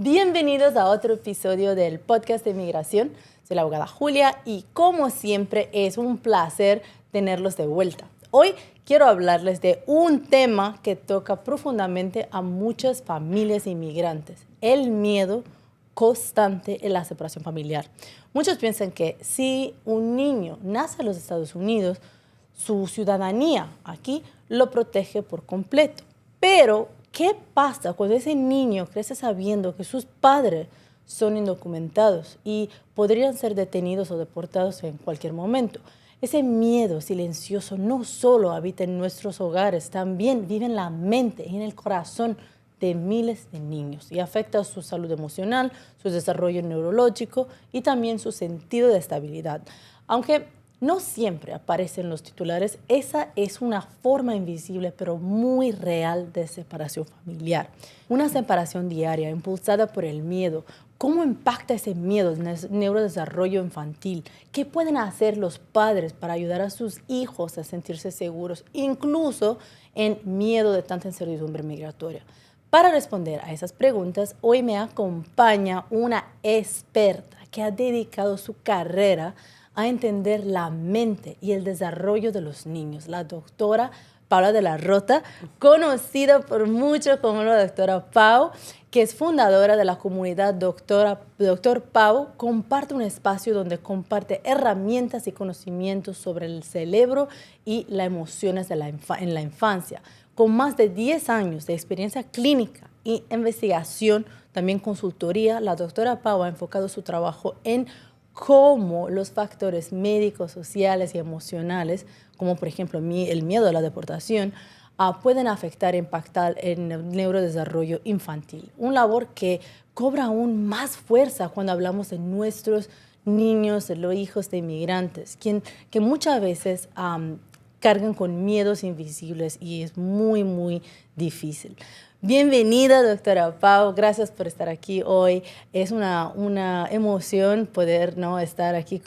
Bienvenidos a otro episodio del podcast de Migración. Soy la abogada Julia y como siempre es un placer tenerlos de vuelta. Hoy quiero hablarles de un tema que toca profundamente a muchas familias inmigrantes, el miedo constante en la separación familiar. Muchos piensan que si un niño nace en los Estados Unidos, su ciudadanía aquí lo protege por completo. Pero, ¿qué pasa cuando ese niño crece sabiendo que sus padres son indocumentados y podrían ser detenidos o deportados en cualquier momento? Ese miedo silencioso no solo habita en nuestros hogares, también vive en la mente y en el corazón de miles de niños y afecta a su salud emocional, su desarrollo neurológico y también su sentido de estabilidad. Aunque no siempre aparece en los titulares, esa es una forma invisible pero muy real de separación familiar. Una separación diaria impulsada por el miedo. ¿Cómo impacta ese miedo en el neurodesarrollo infantil? ¿Qué pueden hacer los padres para ayudar a sus hijos a sentirse seguros, incluso en miedo de tanta incertidumbre migratoria? Para responder a esas preguntas, hoy me acompaña una experta que ha dedicado su carrera a entender la mente y el desarrollo de los niños, la doctora Paula de la Rota, conocida por muchos como la doctora Pau, que es fundadora de la comunidad Doctor Pau. Comparte un espacio donde comparte herramientas y conocimientos sobre el cerebro y las emociones en la infancia. Con más de 10 años de experiencia clínica y investigación, también consultoría, la doctora Pau ha enfocado su trabajo en cómo los factores médicos, sociales y emocionales, como por ejemplo el miedo a la deportación, pueden afectar e impactar en el neurodesarrollo infantil. Una labor que cobra aún más fuerza cuando hablamos de nuestros niños, de los hijos de inmigrantes, que muchas veces cargan con miedos invisibles y es muy, muy difícil. Bienvenida, doctora Pau. Gracias por estar aquí hoy. Es una emoción poder estar aquí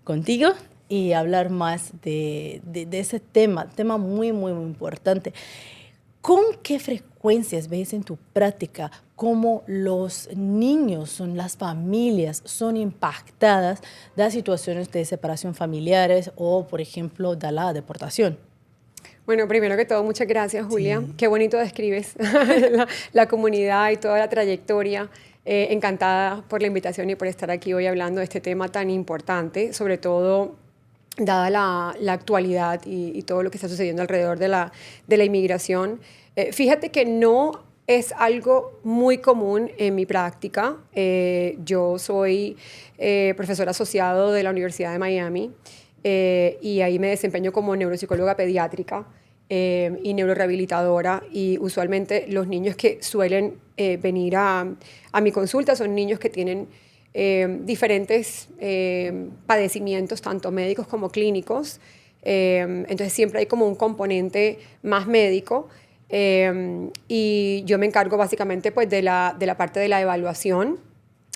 contigo y hablar más de ese tema muy, muy, muy importante. ¿Con qué frecuencias ves en tu práctica cómo los niños, las familias, son impactadas de situaciones de separación familiares o, por ejemplo, de la deportación? Bueno, primero que todo, muchas gracias, Julia. Sí. Qué bonito describes la comunidad y toda la trayectoria. Encantada por la invitación y por estar aquí hoy hablando de este tema tan importante, sobre todo dada la actualidad y todo lo que está sucediendo alrededor de la inmigración. Fíjate que no es algo muy común en mi práctica. Yo soy profesor asociado de la Universidad de Miami. Y ahí me desempeño como neuropsicóloga pediátrica y neurorehabilitadora, y usualmente los niños que suelen venir a mi consulta son niños que tienen diferentes padecimientos, tanto médicos como clínicos, entonces siempre hay como un componente más médico, y yo me encargo básicamente pues, de la parte de la evaluación,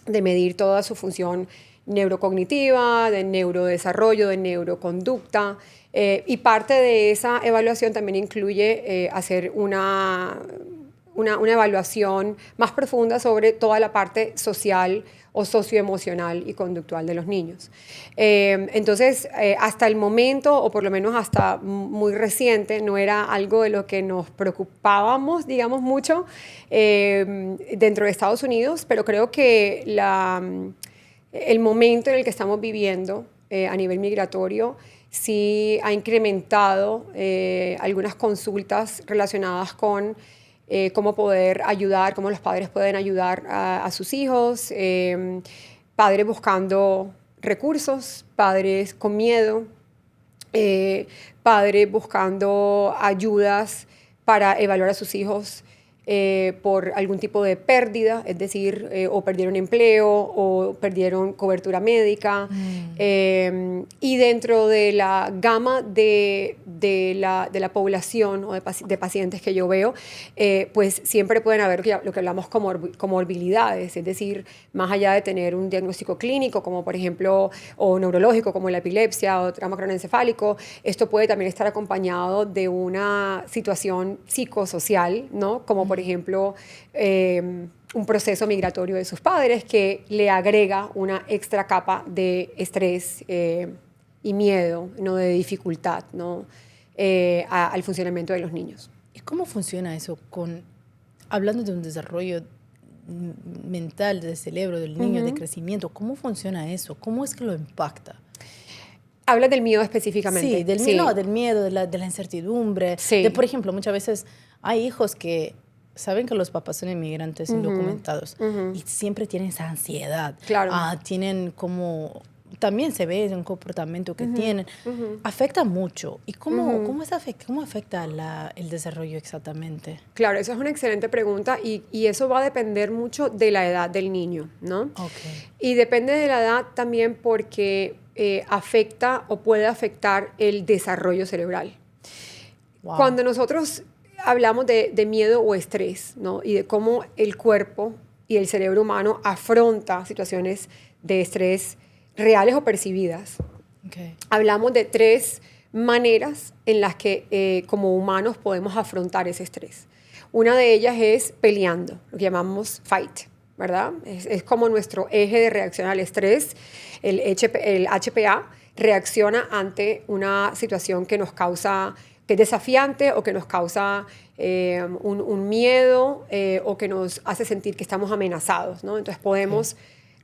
de medir toda su función neurocognitiva, de neurodesarrollo, de neuroconducta, y parte de esa evaluación también incluye hacer una evaluación más profunda sobre toda la parte social o socioemocional y conductual de los niños. Entonces, hasta el momento, o por lo menos hasta muy reciente, no era algo de lo que nos preocupábamos, digamos, mucho dentro de Estados Unidos, pero creo que el momento en el que estamos viviendo a nivel migratorio sí ha incrementado algunas consultas relacionadas con cómo poder ayudar, cómo los padres pueden ayudar a sus hijos, padres buscando recursos, padres con miedo, padres buscando ayudas para evaluar a sus hijos por algún tipo de pérdida, es decir, o perdieron empleo o perdieron cobertura médica. Y dentro de la gama de la población o de pacientes que yo veo, pues siempre pueden haber lo que hablamos comorbilidades, es decir, más allá de tener un diagnóstico clínico, como por ejemplo, o neurológico, como la epilepsia o trauma craneoencefálico, esto puede también estar acompañado de una situación psicosocial, ¿no? Como por ejemplo un proceso migratorio de sus padres que le agrega una extra capa de estrés y miedo, ¿no? De dificultad, ¿no? Al funcionamiento de los niños. ¿Y cómo funciona eso hablando de un desarrollo mental del cerebro del niño, de crecimiento? ¿Cómo funciona eso? ¿Cómo es que lo impacta? ¿Hablas del miedo específicamente? Sí, del miedo, de la incertidumbre. Sí. Por ejemplo, muchas veces hay hijos que saben que los papás son inmigrantes indocumentados y siempre tienen esa ansiedad. Claro. Tienen como... También se ve un comportamiento que tienen. Afecta mucho. ¿Y cómo afecta el desarrollo exactamente? Claro, esa es una excelente pregunta y eso va a depender mucho de la edad del niño, ¿no? Okay. Y depende de la edad también porque afecta o puede afectar el desarrollo cerebral. Wow. Cuando nosotros hablamos de miedo o estrés, ¿no? Y de cómo el cuerpo y el cerebro humano afronta situaciones de estrés reales o percibidas. Okay. Hablamos de 3 maneras en las que como humanos podemos afrontar ese estrés. Una de ellas es peleando, lo que llamamos fight, ¿verdad? Es como nuestro eje de reacción al estrés. El HPA reacciona ante una situación que nos causa, que es desafiante o que nos causa un miedo o que nos hace sentir que estamos amenazados, ¿no? Entonces podemos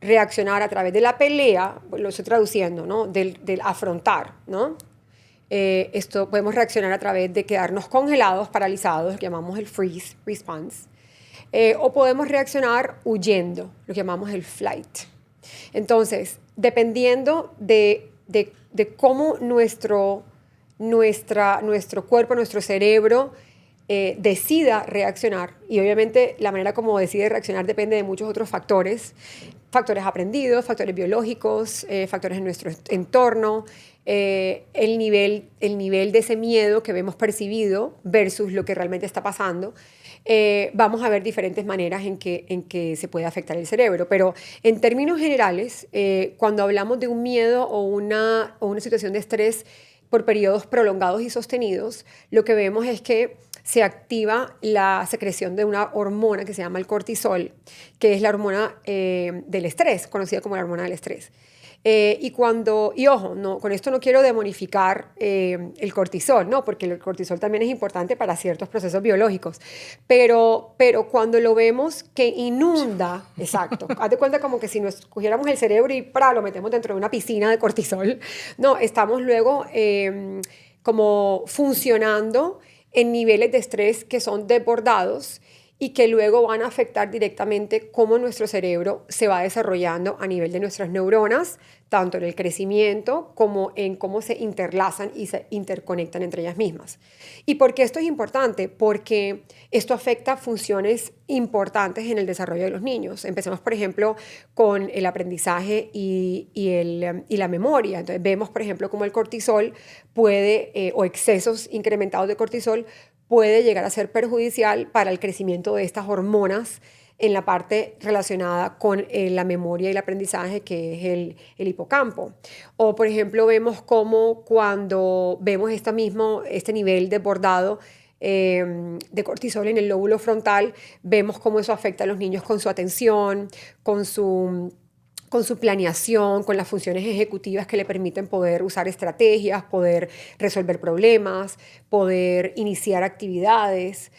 reaccionar a través de la pelea, lo estoy traduciendo, ¿no? Del afrontar, ¿no? Esto podemos reaccionar a través de quedarnos congelados, paralizados, lo que llamamos el freeze response, o podemos reaccionar huyendo, lo que llamamos el flight. Entonces, dependiendo de cómo nuestro cuerpo, nuestro cerebro decida reaccionar, y obviamente la manera como decide reaccionar depende de muchos otros factores aprendidos, factores biológicos, factores en nuestro entorno, el nivel de ese miedo que vemos percibido versus lo que realmente está pasando. Vamos a ver diferentes maneras en que se puede afectar el cerebro, pero en términos generales, cuando hablamos de un miedo o una situación de estrés por periodos prolongados y sostenidos, lo que vemos es que se activa la secreción de una hormona que se llama el cortisol, que es la hormona del estrés, conocida como la hormona del estrés. Y ojo, no, con esto no quiero demonificar el cortisol, ¿no? Porque el cortisol también es importante para ciertos procesos biológicos, pero cuando lo vemos que inunda, exacto, haz de cuenta como que si nos cogiéramos el cerebro y lo metemos dentro de una piscina de cortisol, no, estamos luego como funcionando en niveles de estrés que son desbordados y que luego van a afectar directamente cómo nuestro cerebro se va desarrollando a nivel de nuestras neuronas, tanto en el crecimiento como en cómo se interlazan y se interconectan entre ellas mismas. ¿Y por qué esto es importante? Porque esto afecta funciones importantes en el desarrollo de los niños. Empecemos, por ejemplo, con el aprendizaje y la memoria. Entonces, vemos, por ejemplo, cómo el cortisol puede, o excesos incrementados de cortisol, puede llegar a ser perjudicial para el crecimiento de estas hormonas en la parte relacionada con la memoria y el aprendizaje, que es el hipocampo. O, por ejemplo, vemos cómo cuando vemos este nivel desbordado de cortisol en el lóbulo frontal, vemos cómo eso afecta a los niños con su atención, con su planeación, con las funciones ejecutivas que le permiten poder usar estrategias, poder resolver problemas, poder iniciar actividades.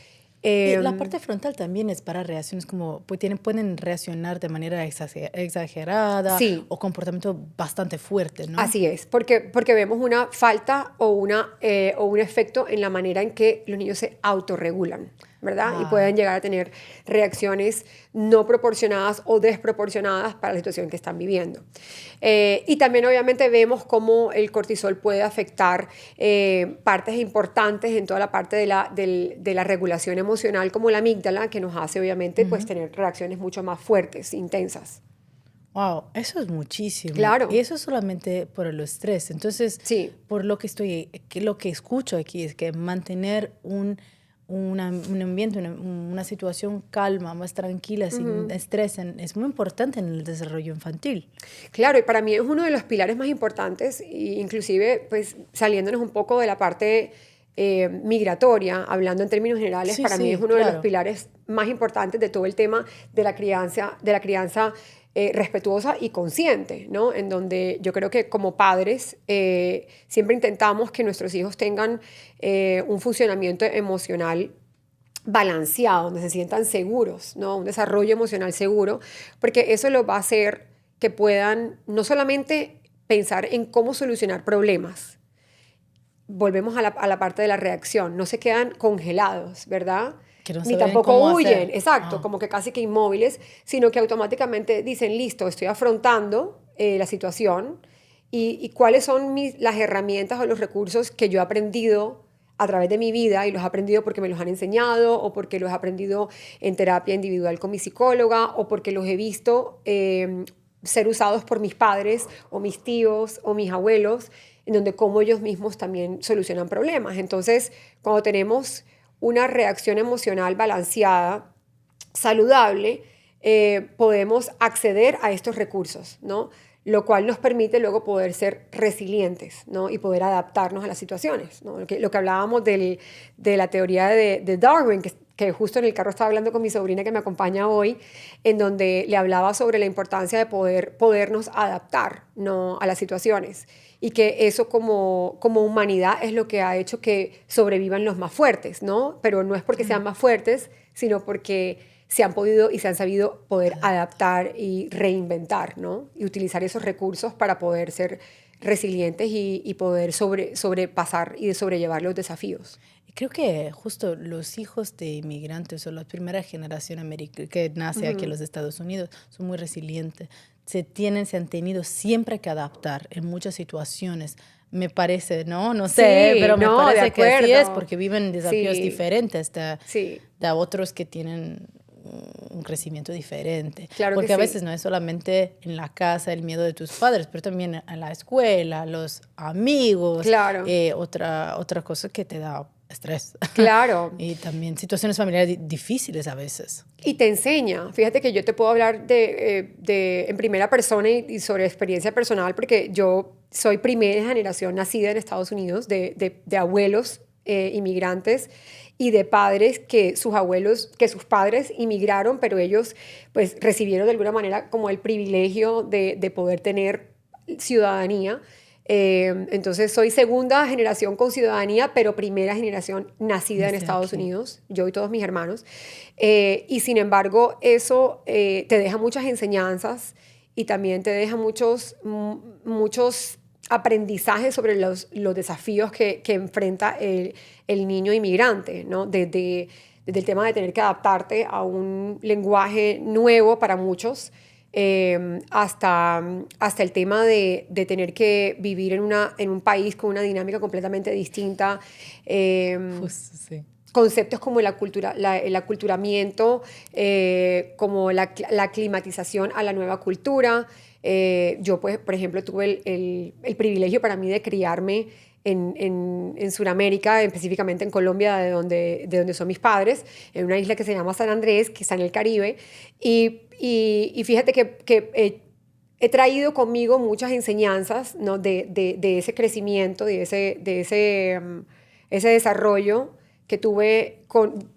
Y la parte frontal también es para reacciones como, pueden reaccionar de manera exagerada, sí, o comportamiento bastante fuerte, ¿no? Así es, porque vemos una falta o un efecto en la manera en que los niños se autorregulan, ¿verdad? Y pueden llegar a tener reacciones no proporcionadas o desproporcionadas para la situación que están viviendo. Y también obviamente vemos cómo el cortisol puede afectar partes importantes en toda la parte de la regulación emocional, como la amígdala, que nos hace obviamente pues tener reacciones mucho más fuertes, intensas. Wow, eso es muchísimo. Claro. Y eso es solamente por el estrés. Entonces, sí, por lo que escucho aquí es que mantener un ambiente, una situación calma, más tranquila, sin estrés, es muy importante en el desarrollo infantil. Claro, y para mí es uno de los pilares más importantes, inclusive pues saliéndonos un poco de la parte migratoria, hablando en términos generales, Sí, para mí sí, es uno de los claro. pilares más importantes de todo el tema de la crianza respetuosa y consciente, ¿no? En donde yo creo que como padres siempre intentamos que nuestros hijos tengan un funcionamiento emocional balanceado, donde se sientan seguros, ¿no? Un desarrollo emocional seguro, porque eso los va a hacer que puedan no solamente pensar en cómo solucionar problemas, volvemos a la parte de la reacción, no se quedan congelados, ¿verdad? Que no Ni saben tampoco cómo huyen, hacer. exacto, Ah, como que casi que inmóviles, sino que automáticamente dicen, listo, estoy afrontando la situación y cuáles son las herramientas o los recursos que yo he aprendido a través de mi vida y los he aprendido porque me los han enseñado o porque los he aprendido en terapia individual con mi psicóloga o porque los he visto ser usados por mis padres o mis tíos o mis abuelos, en donde como ellos mismos también solucionan problemas. Entonces, cuando tenemos una reacción emocional balanceada, saludable, podemos acceder a estos recursos, ¿no? Lo cual nos permite luego poder ser resilientes, ¿no? Y poder adaptarnos a las situaciones, ¿no? Lo que hablábamos de la teoría de Darwin, que justo en el carro estaba hablando con mi sobrina que me acompaña hoy, en donde le hablaba sobre la importancia de podernos adaptar, ¿no? A las situaciones y que eso como humanidad es lo que ha hecho que sobrevivan los más fuertes, ¿no? Pero no es porque sean más fuertes, sino porque se han podido y se han sabido poder adaptar y reinventar, ¿no? Y utilizar esos recursos para poder ser resilientes y poder sobrepasar y sobrellevar los desafíos. creo que justo los hijos de inmigrantes o la primera generación que nace aquí en los Estados Unidos son muy resilientes. Se han tenido siempre que adaptar en muchas situaciones. Me parece, ¿no? No sé, Sí, pero me no, de parece que así es acuerdo. porque viven desafíos Sí, diferentes sí, de otros que tienen un crecimiento diferente. claro que Porque a sí. veces no es solamente en la casa el miedo de tus padres, pero también en la escuela, los amigos, Claro, otra cosa que te da estrés. claro. Y también situaciones familiares difíciles a veces. Y te enseña. Fíjate que yo te puedo hablar en primera persona y sobre experiencia personal, porque yo soy primera generación nacida en Estados Unidos, de abuelos inmigrantes y de padres que sus padres inmigraron, pero ellos pues recibieron de alguna manera como el privilegio de poder tener ciudadanía. Entonces soy segunda generación con ciudadanía, pero primera generación nacida en Desde Estados aquí. Unidos, yo y todos mis hermanos. Y sin embargo, eso te deja muchas enseñanzas y también te deja muchos aprendizajes sobre los desafíos que enfrenta el niño inmigrante, ¿no? Desde el tema de tener que adaptarte a un lenguaje nuevo para muchos, hasta el tema de tener que vivir en un país con una dinámica completamente distinta. Justo, sí. Conceptos como el aculturamiento, como la aclimatización a la nueva cultura. Yo, pues, por ejemplo, tuve el privilegio para mí de criarme en Sudamérica, específicamente en Colombia, de donde son mis padres, en una isla que se llama San Andrés, que está en el Caribe. Y fíjate que he traído conmigo muchas enseñanzas, ¿no? de ese crecimiento, ese desarrollo que tuve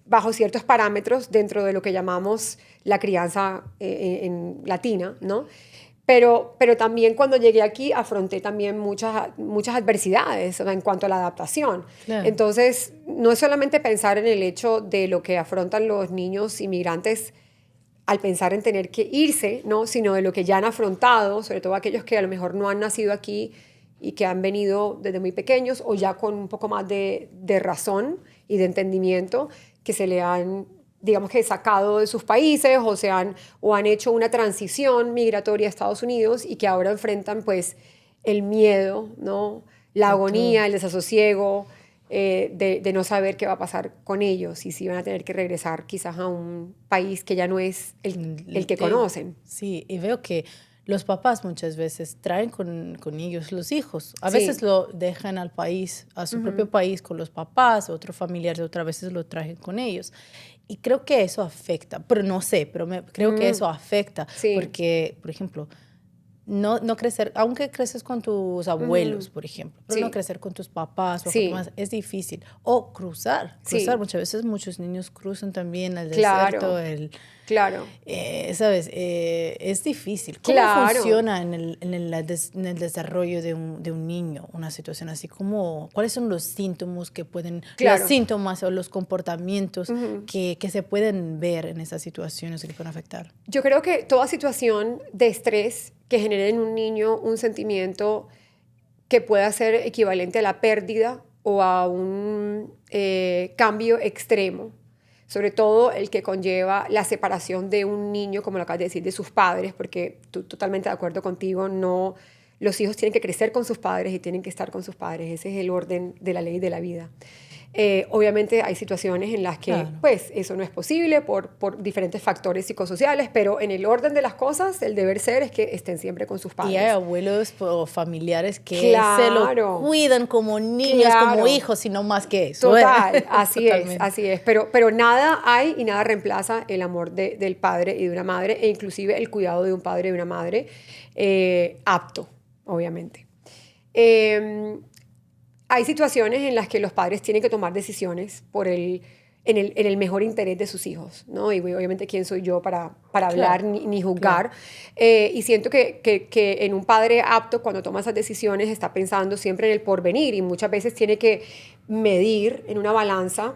bajo ciertos parámetros dentro de lo que llamamos la crianza en latina, ¿no? Pero también cuando llegué aquí afronté también muchas adversidades, ¿no? En cuanto a la adaptación. Claro. Entonces, no es solamente pensar en el hecho de lo que afrontan los niños inmigrantes al pensar en tener que irse, ¿no? Sino de lo que ya han afrontado, sobre todo aquellos que a lo mejor no han nacido aquí y que han venido desde muy pequeños o ya con un poco más de razón y de entendimiento, que se le han, digamos que sacado de sus países o han hecho una transición migratoria a Estados Unidos y que ahora enfrentan pues el miedo, ¿no? La De todo. agonía, el desasosiego, de no saber qué va a pasar con ellos y si van a tener que regresar quizás a un país que ya no es el que conocen. Sí, y veo que los papás muchas veces traen con ellos los hijos. A veces Sí, lo dejan al país, a su propio país con los papás, otros familiares, otras veces lo traen con ellos. Y creo que eso afecta, pero no sé, pero creo que eso afecta, sí, porque, por ejemplo, no crecer, aunque creces con tus abuelos, por ejemplo, pero Sí. no crecer con tus papás o Sí. con más, es difícil. O cruzar. Sí. Muchas veces muchos niños cruzan también al Claro. desierto, Claro. ¿sabes? Es difícil. ¿Cómo Claro. funciona en el desarrollo de un niño una situación así? ¿Cuáles son los síntomas que pueden, Claro. los síntomas o los comportamientos que se pueden ver en esas situaciones que le pueden afectar? Yo creo que toda situación de estrés que genere en un niño un sentimiento que pueda ser equivalente a la pérdida o a un cambio extremo, sobre todo el que conlleva la separación de un niño, como lo acabas de decir, de sus padres, porque totalmente de acuerdo contigo, no, los hijos tienen que crecer con sus padres y tienen que estar con sus padres, ese es el orden de la ley de la vida. Obviamente hay situaciones en las que Claro. pues eso no es posible por diferentes factores psicosociales, pero en el orden de las cosas el deber ser es que estén siempre con sus padres. Y hay abuelos o familiares que Claro. se lo cuidan como niños, Claro. como hijos, y no más que eso. Total, así Totalmente. así es. Pero nada hay y nada reemplaza el amor del padre y de una madre, e inclusive el cuidado de un padre y de una madre apto, obviamente. Hay situaciones en las que los padres tienen que tomar decisiones en el mejor interés de sus hijos, ¿no? Y obviamente quién soy yo para hablar ni juzgar. Y siento que en un padre apto, cuando toma esas decisiones, está pensando siempre en el porvenir y muchas veces tiene que medir en una balanza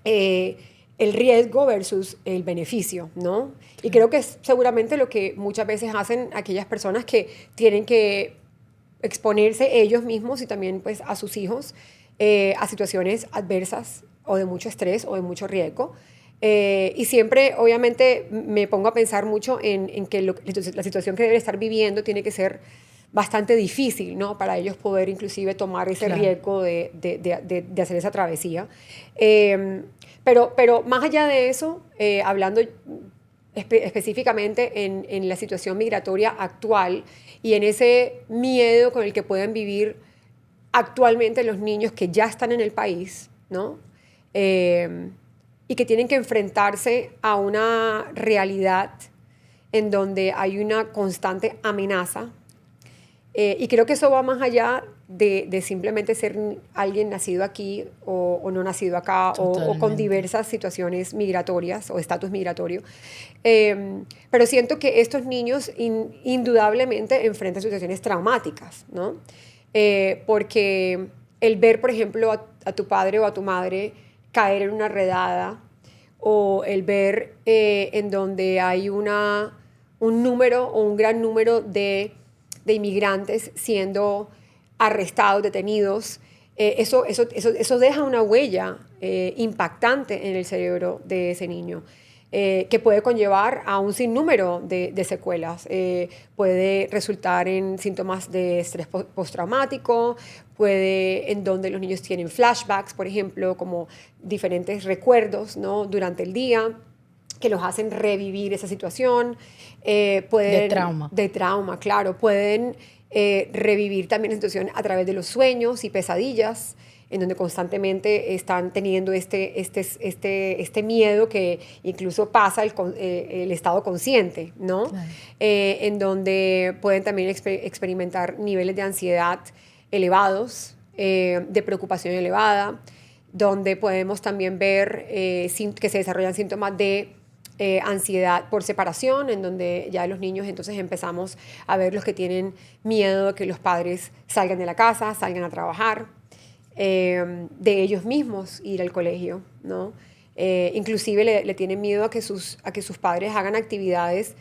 el riesgo versus el beneficio, ¿no? Y creo que es seguramente lo que muchas veces hacen aquellas personas que tienen que exponerse ellos mismos y también pues a sus hijos a situaciones adversas o de mucho estrés o de mucho riesgo. Y siempre, obviamente, me pongo a pensar mucho en que la situación que deben estar viviendo tiene que ser bastante difícil, ¿no? Para ellos poder inclusive tomar ese riesgo de hacer esa travesía. Pero más allá de eso, hablando específicamente en la situación migratoria actual y en ese miedo con el que pueden vivir actualmente los niños que ya están en el país, ¿no? Y que tienen que enfrentarse a una realidad en donde hay una constante amenaza. Y creo que eso va más allá de simplemente ser alguien nacido aquí o no nacido acá o con diversas situaciones migratorias o estatus migratorio. Pero siento que estos niños indudablemente enfrentan situaciones traumáticas, ¿no? Porque el ver, por ejemplo, a tu padre o a tu madre caer en una redada o el ver en donde hay un número o un gran número de inmigrantes siendo arrestados, detenidos, eso deja una huella impactante en el cerebro de ese niño, que puede conllevar a un sinnúmero de secuelas. Puede resultar en síntomas de estrés postraumático, en donde los niños tienen flashbacks, por ejemplo, como diferentes recuerdos, ¿no? Durante el día, que los hacen revivir esa situación. De trauma. De trauma, claro. Pueden revivir también la situación a través de los sueños y pesadillas, en donde constantemente están teniendo este miedo que incluso pasa el estado consciente, ¿no? Claro. En donde pueden también experimentar niveles de ansiedad elevados, de preocupación elevada, donde podemos también ver que se desarrollan síntomas de ansiedad por separación, en donde ya los niños entonces empezamos a ver los que tienen miedo de que los padres salgan de la casa, salgan a trabajar, de ellos mismos ir al colegio, ¿no? Inclusive le tienen miedo a que sus padres hagan actividades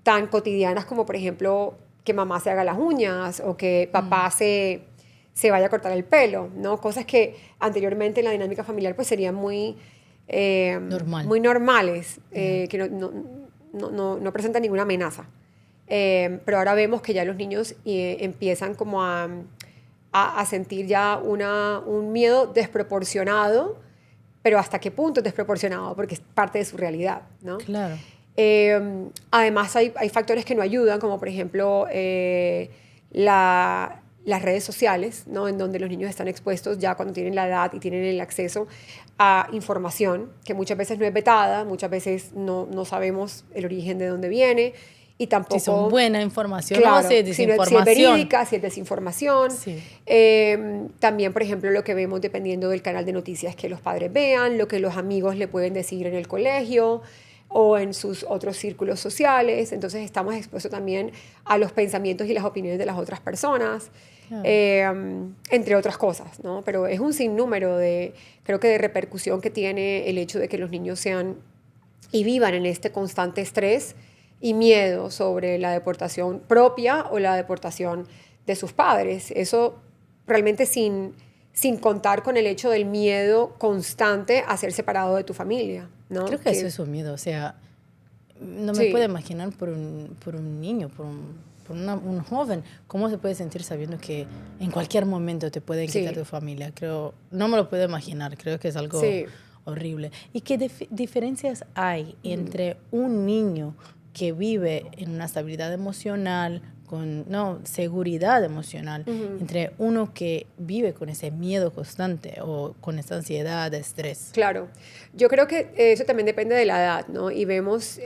tan cotidianas como, por ejemplo, que mamá se haga las uñas o que papá se vaya a cortar el pelo, ¿no? Cosas que anteriormente en la dinámica familiar pues serían muy normales, que no presentan ninguna amenaza. Pero ahora vemos que ya los niños empiezan como a sentir ya un miedo desproporcionado, pero ¿hasta qué punto es desproporcionado? Porque es parte de su realidad, ¿no? Claro. Además hay factores que no ayudan, como por ejemplo las redes sociales, ¿no? En donde los niños están expuestos ya cuando tienen la edad y tienen el acceso a información que muchas veces no es vetada, muchas veces no sabemos el origen de dónde viene y tampoco... Si son buena información claro, o si es desinformación. Si es verídica, si es desinformación. Sí. También, por ejemplo, lo que vemos dependiendo del canal de noticias que los padres vean, lo que los amigos le pueden decir en el colegio o en sus otros círculos sociales. Entonces estamos expuestos también a los pensamientos y las opiniones de las otras personas, entre otras cosas, ¿no? Pero es un sinnúmero creo que de repercusión que tiene el hecho de que los niños sean y vivan en este constante estrés y miedo sobre la deportación propia o la deportación de sus padres. Eso realmente sin contar con el hecho del miedo constante a ser separado de tu familia, ¿no? Creo que eso es un miedo, o sea, no me puedo imaginar por un niño, por un joven, cómo se puede sentir sabiendo que en cualquier momento te pueden quitar tu familia. No me lo puedo imaginar, creo que es algo horrible. ¿Y qué diferencias hay entre un niño que vive en una estabilidad emocional, con seguridad emocional, entre uno que vive con ese miedo constante o con esa ansiedad, estrés? Claro, yo creo que eso también depende de la edad, ¿no? Y vemos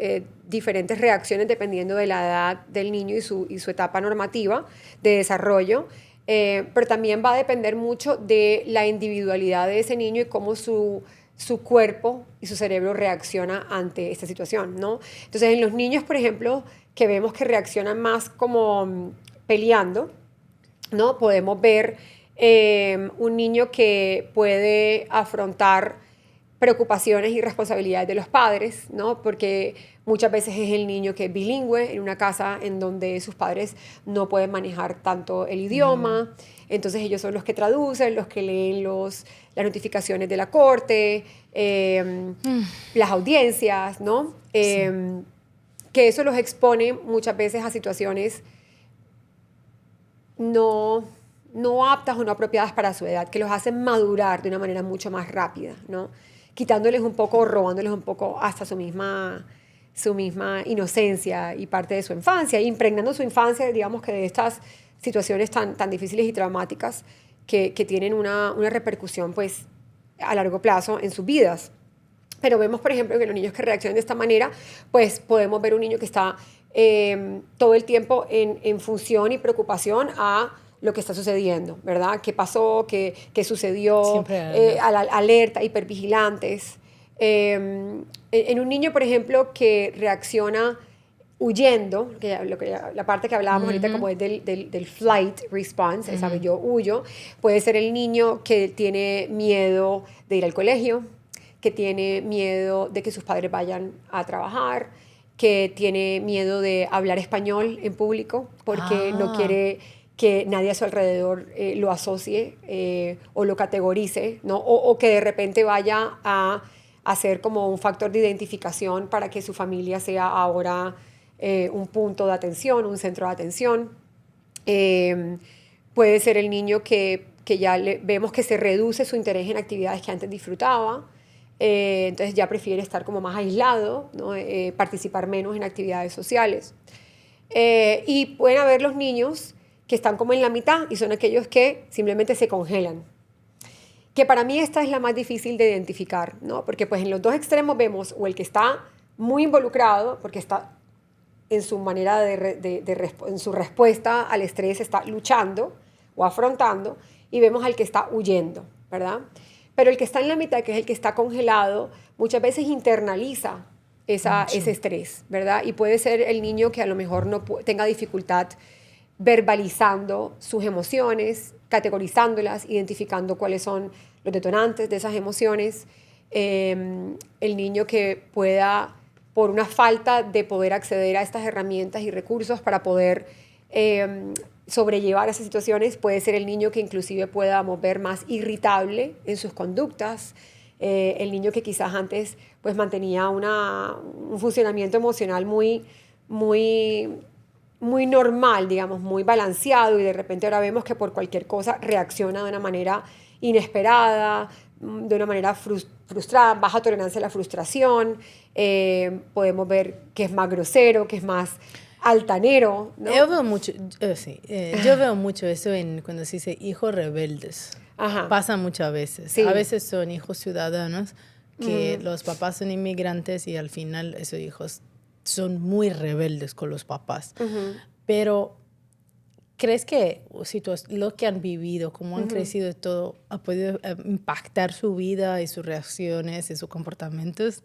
diferentes reacciones dependiendo de la edad del niño y su etapa normativa de desarrollo, pero también va a depender mucho de la individualidad de ese niño y cómo su cuerpo y su cerebro reacciona ante esta situación, ¿no? Entonces, en los niños, por ejemplo, que vemos que reaccionan más como peleando, ¿no? Podemos ver un niño que puede afrontar preocupaciones y responsabilidades de los padres, ¿no? Porque muchas veces es el niño que es bilingüe en una casa en donde sus padres no pueden manejar tanto el idioma, entonces ellos son los que traducen, los que leen las notificaciones de la corte, las audiencias, ¿no? Que eso los expone muchas veces a situaciones no aptas o no apropiadas para su edad, que los hacen madurar de una manera mucho más rápida, ¿no? Quitándoles un poco, robándoles un poco hasta su misma inocencia y parte de su infancia, impregnando su infancia, digamos que de estas situaciones tan difíciles y traumáticas que tienen una repercusión pues a largo plazo en sus vidas. Pero vemos, por ejemplo, que los niños que reaccionan de esta manera, pues podemos ver un niño que está todo el tiempo en función y preocupación a lo que está sucediendo, ¿verdad? ¿Qué pasó? ¿Qué sucedió? Alerta, hipervigilantes. En un niño, por ejemplo, que reacciona huyendo, la parte que hablábamos ahorita como es del flight response, ¿sabes? Yo huyo, puede ser el niño que tiene miedo de ir al colegio, que tiene miedo de que sus padres vayan a trabajar, que tiene miedo de hablar español en público porque no quiere que nadie a su alrededor lo asocie o lo categorice, ¿no? O que de repente vaya a ser como un factor de identificación para que su familia sea ahora un punto de atención, un centro de atención. Puede ser el niño que ya vemos que se reduce su interés en actividades que antes disfrutaba, entonces ya prefiere estar como más aislado, ¿no? Participar menos en actividades sociales. Y pueden haber los niños que están como en la mitad y son aquellos que simplemente se congelan. Que para mí esta es la más difícil de identificar, ¿no? Porque pues en los dos extremos vemos o el que está muy involucrado, porque está en su manera en su respuesta al estrés, está luchando o afrontando, y vemos al que está huyendo, ¿verdad? Pero el que está en la mitad, que es el que está congelado, muchas veces internaliza ese estrés, ¿verdad? Y puede ser el niño que a lo mejor no tenga dificultad verbalizando sus emociones, categorizándolas, identificando cuáles son los detonantes de esas emociones. El niño que pueda, por una falta de poder acceder a estas herramientas y recursos para poder sobrellevar esas situaciones, puede ser el niño que inclusive pueda ver más irritable en sus conductas, el niño que quizás antes pues mantenía un funcionamiento emocional muy normal, digamos, muy balanceado, y de repente ahora vemos que por cualquier cosa reacciona de una manera inesperada, de una manera frustrada, baja tolerancia a la frustración. Podemos ver que es más grosero, que es más altanero, ¿no? Yo veo mucho, yo veo mucho eso cuando se dice hijos rebeldes. Ajá. Pasa muchas veces. Sí. A veces son hijos ciudadanos que los papás son inmigrantes y al final esos hijos son muy rebeldes con los papás. Pero, ¿crees que lo que han vivido, cómo han crecido y todo, ha podido impactar su vida y sus reacciones y sus comportamientos?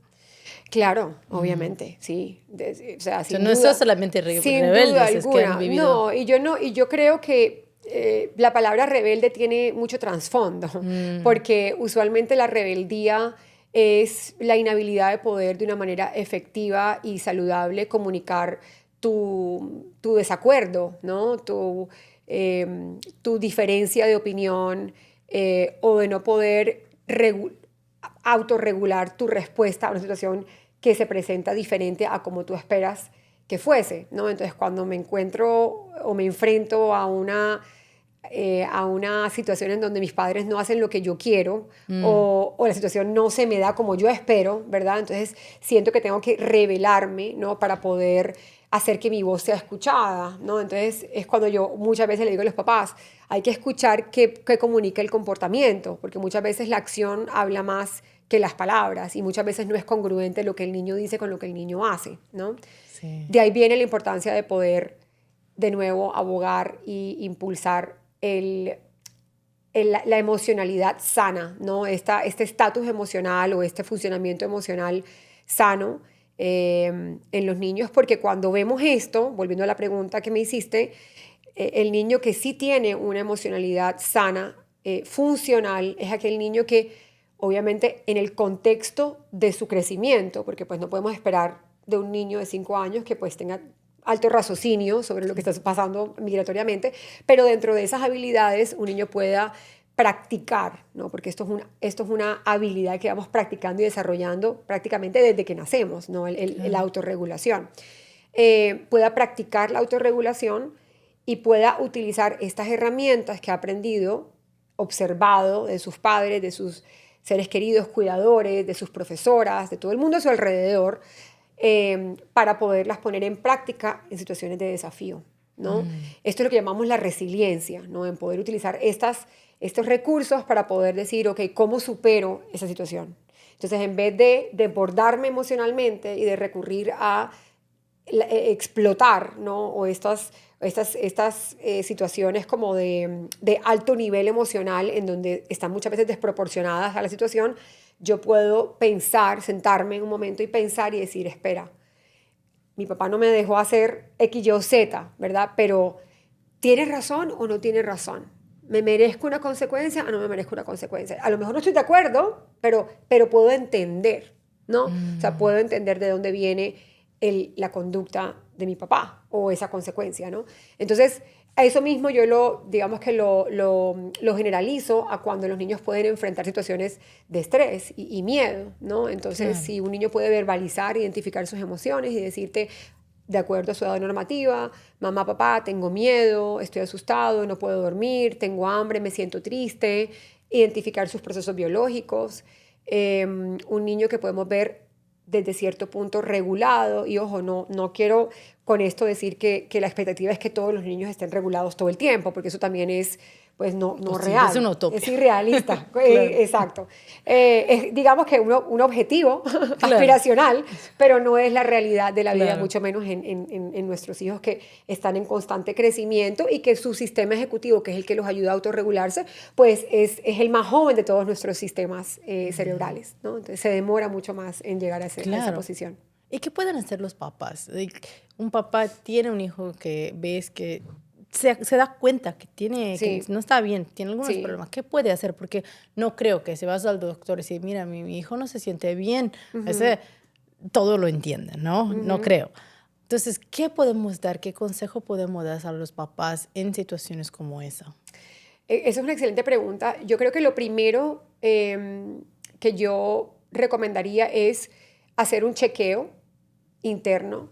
Claro, obviamente, sí. O sea, sin no duda, son solamente sin rebeldes, duda es que han alguna. vivido. No, y yo creo que la palabra rebelde tiene mucho trasfondo, porque usualmente la rebeldía es la inhabilidad de poder de una manera efectiva y saludable comunicar tu desacuerdo, ¿no? Tu diferencia de opinión, o de no poder autorregular tu respuesta a una situación que se presenta diferente a como tú esperas que fuese, ¿no? Entonces, cuando me encuentro o me enfrento a una situación en donde mis padres no hacen lo que yo quiero, o la situación no se me da como yo espero, ¿verdad? Entonces, siento que tengo que rebelarme, ¿no? Para poder hacer que mi voz sea escuchada, ¿no? Entonces, es cuando yo muchas veces le digo a los papás, hay que escuchar qué comunica el comportamiento, porque muchas veces la acción habla más que las palabras, y muchas veces no es congruente lo que el niño dice con lo que el niño hace, ¿no? Sí. De ahí viene la importancia de poder, de nuevo, abogar e impulsar la emocionalidad sana, ¿no? Este estatus emocional o este funcionamiento emocional sano en los niños, porque cuando vemos esto, volviendo a la pregunta que me hiciste, el niño que sí tiene una emocionalidad sana, funcional, es aquel niño que obviamente en el contexto de su crecimiento, porque pues no podemos esperar de un niño de 5 años que pues tenga alto raciocinio sobre lo que está pasando migratoriamente, pero dentro de esas habilidades un niño pueda practicar, ¿no? Porque esto es una habilidad que vamos practicando y desarrollando prácticamente desde que nacemos, ¿no? La autorregulación. Pueda practicar la autorregulación y pueda utilizar estas herramientas que ha aprendido, observado de sus padres, de sus seres queridos, cuidadores, de sus profesoras, de todo el mundo a su alrededor, para poderlas poner en práctica en situaciones de desafío, ¿no? Esto es lo que llamamos la resiliencia, ¿no? En poder utilizar estos recursos para poder decir, ok, ¿cómo supero esa situación? Entonces, en vez de desbordarme emocionalmente y de recurrir a explotar, ¿no? O estas situaciones como de alto nivel emocional en donde están muchas veces desproporcionadas a la situación, yo puedo pensar, sentarme en un momento y pensar y decir, espera, mi papá no me dejó hacer X, Y o Z, ¿verdad? Pero ¿tiene razón o no tiene razón? ¿Me merezco una consecuencia o no me merezco una consecuencia? A lo mejor no estoy de acuerdo, pero puedo entender, ¿no? O sea, puedo entender de dónde viene la conducta de mi papá o esa consecuencia, ¿no? Entonces, a eso mismo yo digamos que lo generalizo a cuando los niños pueden enfrentar situaciones de estrés y miedo, ¿no? Entonces, Claro. si un niño puede verbalizar, identificar sus emociones y decirte, de acuerdo a su edad normativa, mamá, papá, tengo miedo, estoy asustado, no puedo dormir, tengo hambre, me siento triste, identificar sus procesos biológicos, un niño que podemos ver desde cierto punto regulado, y ojo, no quiero con esto decir que la expectativa es que todos los niños estén regulados todo el tiempo, porque eso también es pues no Posible, es real, una utopía. es irrealista. Claro. Exacto. Es, digamos que un objetivo Claro. aspiracional, pero no es la realidad de la vida, Claro. mucho menos en nuestros hijos que están en constante crecimiento y que su sistema ejecutivo, que es el que los ayuda a autorregularse, pues es el más joven de todos nuestros sistemas cerebrales, ¿no? Entonces se demora mucho más en llegar a esa posición. ¿Y qué pueden hacer los papás? Un papá tiene un hijo que ves que se da cuenta que Sí. no está bien, tiene algunos Sí. problemas. ¿Qué puede hacer? Porque no creo que si vas al doctor y dices, mira, mi hijo no se siente bien, todo lo entiende, ¿no? No creo. Entonces, ¿qué podemos dar? ¿Qué consejo podemos dar a los papás en situaciones como esa? Esa es una excelente pregunta. Yo creo que lo primero que yo recomendaría es hacer un chequeo interno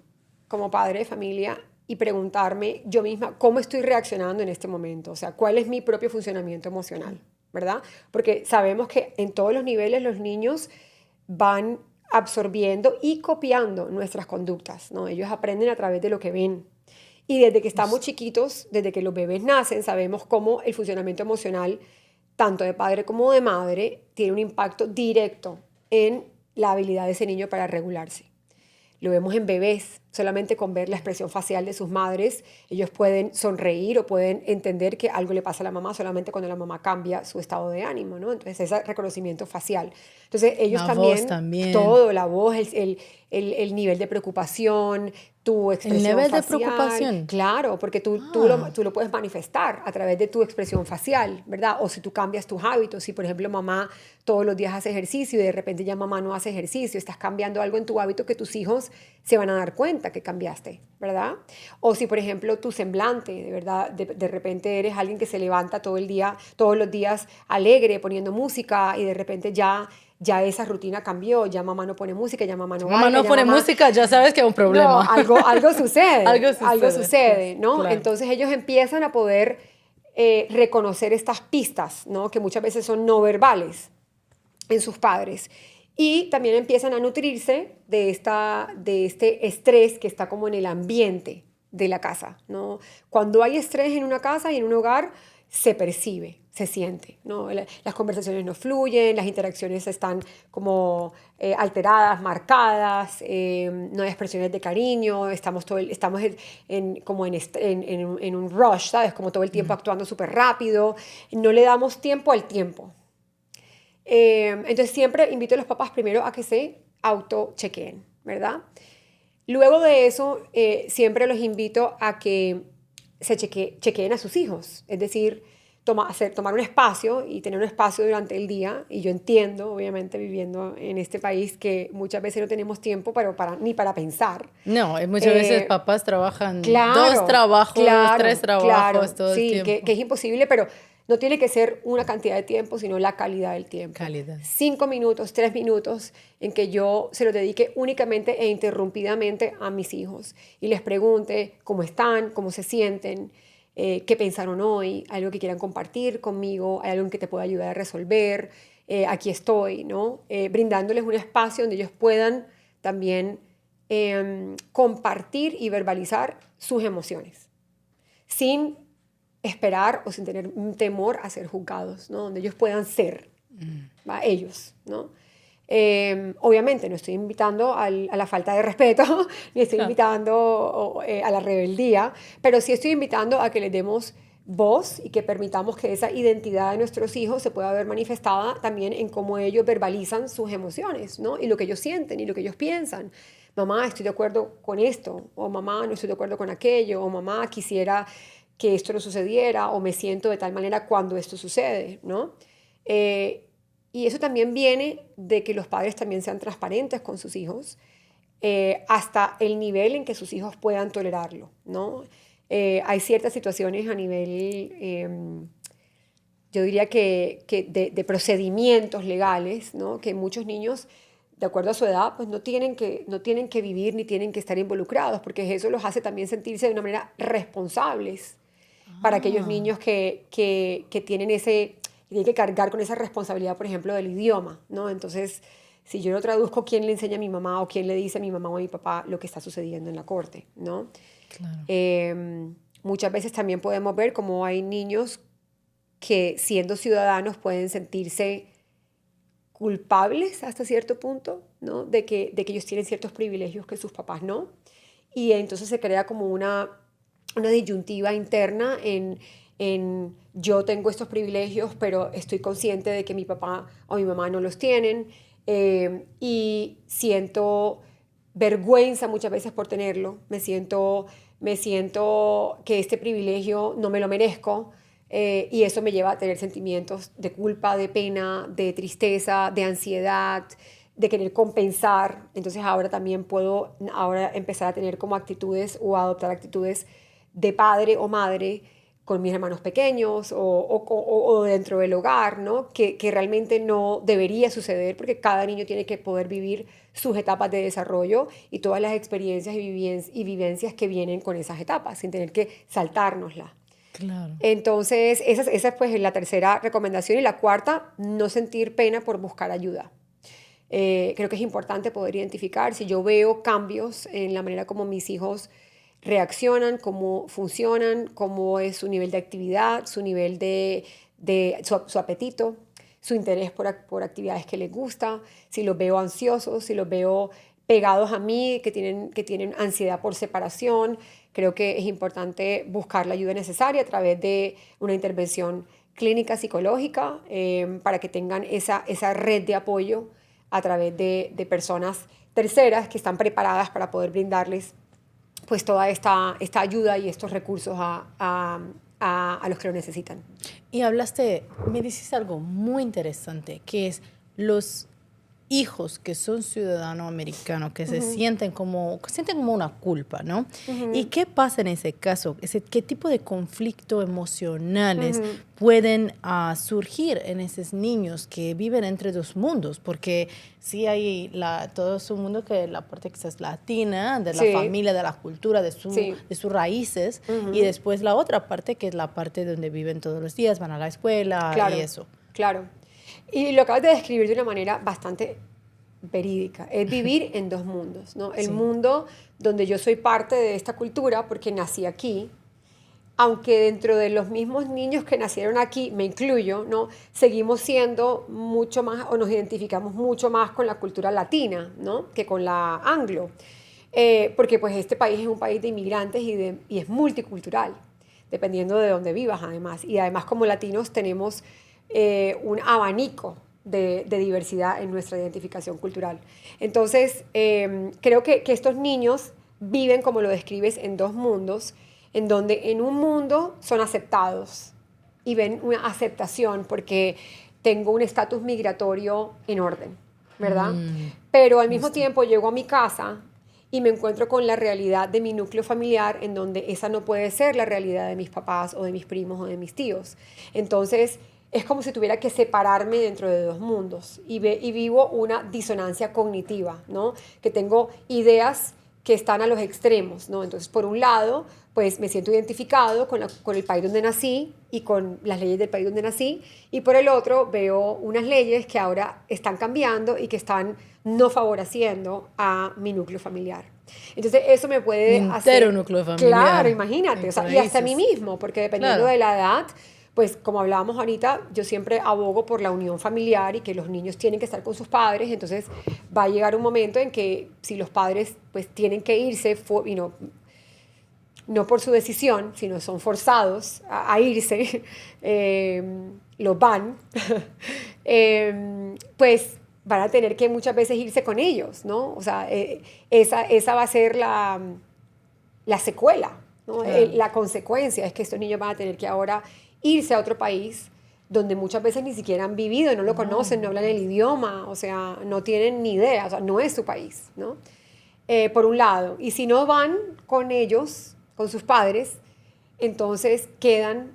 como padre de familia y preguntarme yo misma cómo estoy reaccionando en este momento, o sea, cuál es mi propio funcionamiento emocional, ¿verdad? Porque sabemos que en todos los niveles los niños van absorbiendo y copiando nuestras conductas, ¿no? Ellos aprenden a través de lo que ven. Y desde que estamos chiquitos, desde que los bebés nacen, sabemos cómo el funcionamiento emocional, tanto de padre como de madre, tiene un impacto directo en la habilidad de ese niño para regularse. Lo vemos en bebés, solamente con ver la expresión facial de sus madres, ellos pueden sonreír o pueden entender que algo le pasa a la mamá solamente cuando la mamá cambia su estado de ánimo, ¿no? Entonces, ese reconocimiento facial. Entonces, ellos La voz también, también. todo, la voz, el nivel de preocupación, tu El expresión nivel de facial. preocupación. Claro, porque tú lo puedes manifestar a través de tu expresión facial, ¿verdad? O si tú cambias tus hábitos, si por ejemplo mamá todos los días hace ejercicio y de repente ya mamá no hace ejercicio, estás cambiando algo en tu hábito que tus hijos se van a dar cuenta que cambiaste, ¿verdad? O si por ejemplo tu semblante, de verdad, de repente eres alguien que se levanta todo el día, todos los días alegre, poniendo música y de repente ya esa rutina cambió, ya mamá no pone música, ya mamá no baila. Mamá no pone música, ya sabes que hay un problema. No, algo sucede, algo sucede, ¿no? Claro. Entonces ellos empiezan a poder reconocer estas pistas, ¿no? Que muchas veces son no verbales en sus padres. Y también empiezan a nutrirse de este estrés que está como en el ambiente de la casa, ¿no? Cuando hay estrés en una casa y en un hogar, se percibe, se siente, ¿no? Las conversaciones no fluyen, las interacciones están como alteradas, marcadas, no hay expresiones de cariño, estamos como en un rush, ¿sabes? Como todo el tiempo actuando súper rápido, no le damos tiempo al tiempo. Entonces siempre invito a los papás primero a que se auto-chequeen, ¿verdad? Luego de eso, siempre los invito a que se chequeen a sus hijos, es decir, tomar un espacio y tener un espacio durante el día. Y yo entiendo, obviamente, viviendo en este país, que muchas veces no tenemos tiempo ni para pensar. No, muchas veces papás trabajan claro, 2 trabajos, 3 trabajos todo el tiempo. Sí, que es imposible, pero no tiene que ser una cantidad de tiempo, sino la calidad del tiempo. Calidad. 5 minutos, 3 minutos en que yo se los dedique únicamente e interrumpidamente a mis hijos y les pregunte cómo están, cómo se sienten, qué pensaron hoy, algo que quieran compartir conmigo, hay algo que te pueda ayudar a resolver, aquí estoy, ¿no? Brindándoles un espacio donde ellos puedan también compartir y verbalizar sus emociones, sin esperar o sin tener un temor a ser juzgados, ¿no? Donde ellos puedan ser, ¿va? Ellos, ¿no? Obviamente no estoy invitando a la falta de respeto, ni estoy invitando a la rebeldía, pero sí estoy invitando a que les demos voz y que permitamos que esa identidad de nuestros hijos se pueda ver manifestada también en cómo ellos verbalizan sus emociones, ¿no? Y lo que ellos sienten y lo que ellos piensan. Mamá, estoy de acuerdo con esto, o mamá, no estoy de acuerdo con aquello, o mamá, quisiera que esto no sucediera, o me siento de tal manera cuando esto sucede, ¿no? Y eso también viene de que los padres también sean transparentes con sus hijos, hasta el nivel en que sus hijos puedan tolerarlo, ¿no? Hay ciertas situaciones a nivel, yo diría que de procedimientos legales, ¿no? Que muchos niños, de acuerdo a su edad, pues no tienen que vivir ni tienen que estar involucrados, porque eso los hace también sentirse de una manera responsables para aquellos niños que tienen que cargar con esa responsabilidad, por ejemplo, del idioma, ¿no? Entonces, si yo no traduzco, ¿quién le enseña a mi mamá o quién le dice a mi mamá o a mi papá lo que está sucediendo en la corte, ¿no? Claro. Muchas veces también podemos ver cómo hay niños que, siendo ciudadanos, pueden sentirse culpables hasta cierto punto, ¿no? De que ellos tienen ciertos privilegios que sus papás no. Y entonces se crea como una disyuntiva interna en yo tengo estos privilegios, pero estoy consciente de que mi papá o mi mamá no los tienen, y siento vergüenza muchas veces por tenerlo, me siento que este privilegio no me lo merezco, y eso me lleva a tener sentimientos de culpa, de pena, de tristeza, de ansiedad, de querer compensar. Entonces ahora también puedo empezar a tener como actitudes o adoptar actitudes de padre o madre con mis hermanos pequeños o dentro del hogar, ¿no? Que realmente no debería suceder, porque cada niño tiene que poder vivir sus etapas de desarrollo y todas las experiencias y vivencias que vienen con esas etapas, sin tener que saltárnoslas. Claro. Entonces, esa es pues la tercera recomendación. Y la cuarta, no sentir pena por buscar ayuda. Creo que es importante poder identificar si yo veo cambios en la manera como mis hijos reaccionan, cómo funcionan, cómo es su nivel de actividad, su nivel su apetito, su interés por actividades que les gusta, si los veo ansiosos, si los veo pegados a mí, que tienen ansiedad por separación. Creo que es importante buscar la ayuda necesaria a través de una intervención clínica psicológica para que tengan esa red de apoyo a través de personas terceras que están preparadas para poder brindarles pues toda esta ayuda y estos recursos a los que lo necesitan. Y me dices algo muy interesante, que es los hijos que son ciudadanos americanos, que se sienten como una culpa, ¿no? ¿Y qué pasa en ese caso? ¿Qué tipo de conflictos emocionales pueden surgir en esos niños que viven entre dos mundos? Porque sí hay todo su mundo, que la parte que es latina, de la familia, de la cultura, de sus raíces, y después la otra parte que es la parte donde viven todos los días, van a la escuela, claro, y eso. Claro. Y lo acabas de describir de una manera bastante verídica. Es vivir en dos mundos, ¿no? El mundo donde yo soy parte de esta cultura porque nací aquí, aunque dentro de los mismos niños que nacieron aquí, me incluyo, ¿no? Seguimos siendo mucho más, o nos identificamos mucho más con la cultura latina, ¿no? Que con la anglo. Porque pues este país es un país de inmigrantes y es multicultural, dependiendo de dónde vivas además. Y además como latinos tenemos un abanico de diversidad en nuestra identificación cultural. Entonces, creo que estos niños viven, como lo describes, en dos mundos, en donde en un mundo son aceptados y ven una aceptación porque tengo un estatus migratorio en orden, ¿verdad? Pero al mismo tiempo llego a mi casa y me encuentro con la realidad de mi núcleo familiar, en donde esa no puede ser la realidad de mis papás o de mis primos o de mis tíos. Entonces, es como si tuviera que separarme dentro de dos mundos y vivo una disonancia cognitiva, ¿no? Que tengo ideas que están a los extremos, ¿no? Entonces, por un lado, pues me siento identificado con el país donde nací y con las leyes del país donde nací, y por el otro veo unas leyes que ahora están cambiando y que están no favoreciendo a mi núcleo familiar. Entonces, eso me puede hacer... núcleo familiar. Claro, imagínate, o sea, y hasta a mí mismo, porque dependiendo de la edad, pues como hablábamos ahorita, yo siempre abogo por la unión familiar y que los niños tienen que estar con sus padres. Entonces va a llegar un momento en que si los padres pues tienen que irse, y no por su decisión, sino son forzados a irse, los van, pues van a tener que muchas veces irse con ellos, ¿no? O sea, esa va a ser la secuela, ¿no? Claro. La consecuencia es que estos niños van a tener que ahora irse a otro país donde muchas veces ni siquiera han vivido, no lo conocen, no hablan el idioma, o sea, no tienen ni idea, o sea, no es su país, ¿no? Por un lado. Y si no van con ellos, con sus padres, entonces quedan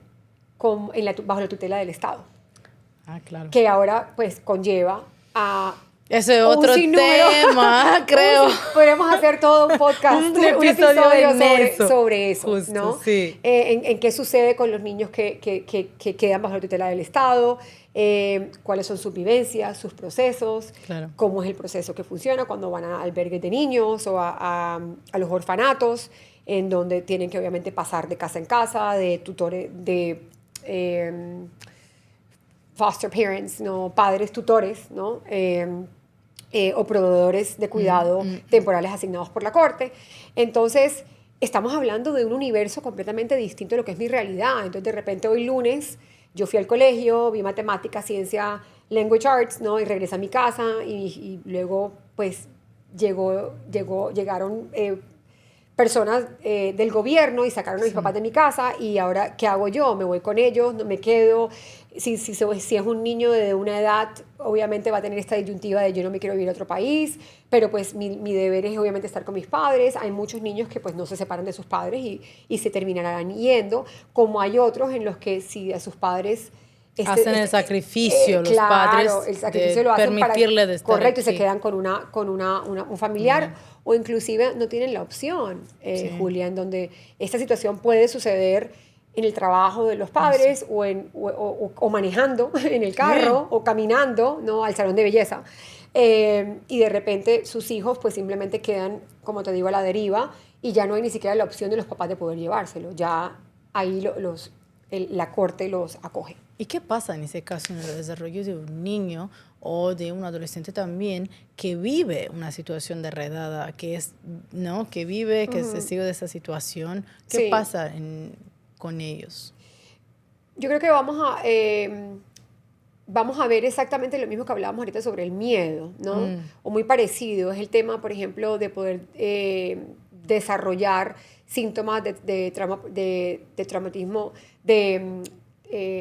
bajo la tutela del Estado. Ah, claro. Que ahora, pues, conlleva a... Ese es otro tema, creo. Podemos hacer todo un podcast, un episodio sobre eso, justo, ¿no? Sí. En qué sucede con los niños que quedan bajo la tutela del Estado, cuáles son sus vivencias, sus procesos, Claro. cómo es el proceso que funciona cuando van a albergues de niños o a los orfanatos, en donde tienen que obviamente pasar de casa en casa, de tutores, de... foster parents, ¿no? Padres tutores, ¿no? O proveedores de cuidado temporales asignados por la corte. Entonces, estamos hablando de un universo completamente distinto de lo que es mi realidad. Entonces, de repente, hoy lunes, yo fui al colegio, vi matemáticas, ciencia, language arts, ¿no? Y regresé a mi casa y luego, pues, llegaron personas del gobierno y sacaron a mis papás de mi casa, y ahora, ¿qué hago yo? ¿Me voy con ellos? ¿No me quedo? Si es un niño de una edad, obviamente va a tener esta disyuntiva de yo no me quiero vivir a otro país, pero pues mi deber es obviamente estar con mis padres. Hay muchos niños que pues no se separan de sus padres y se terminarán yendo, como hay otros en los que si a sus padres... hacen el sacrificio, los padres, el sacrificio lo hacen permitirle de estar correcto, aquí. Y se quedan con un familiar, o inclusive no tienen la opción, Julia, en donde esta situación puede suceder en el trabajo de los padres, o manejando en el carro, o caminando, ¿no? Al salón de belleza. Y de repente sus hijos pues simplemente quedan, como te digo, a la deriva, y ya no hay ni siquiera la opción de los papás de poder llevárselo. Ya ahí la corte los acoge. ¿Y qué pasa en ese caso en el desarrollo de un niño o de un adolescente también que vive una situación de redada, que es, ¿no? Que vive, que es testigo de esa situación? ¿Qué Sí. pasa con ellos? Yo creo que vamos a ver exactamente lo mismo que hablábamos ahorita sobre el miedo, ¿no? O muy parecido. Es el tema, por ejemplo, de poder desarrollar síntomas de traumatismo, de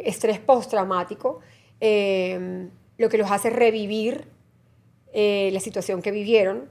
estrés postraumático, lo que los hace revivir la situación que vivieron.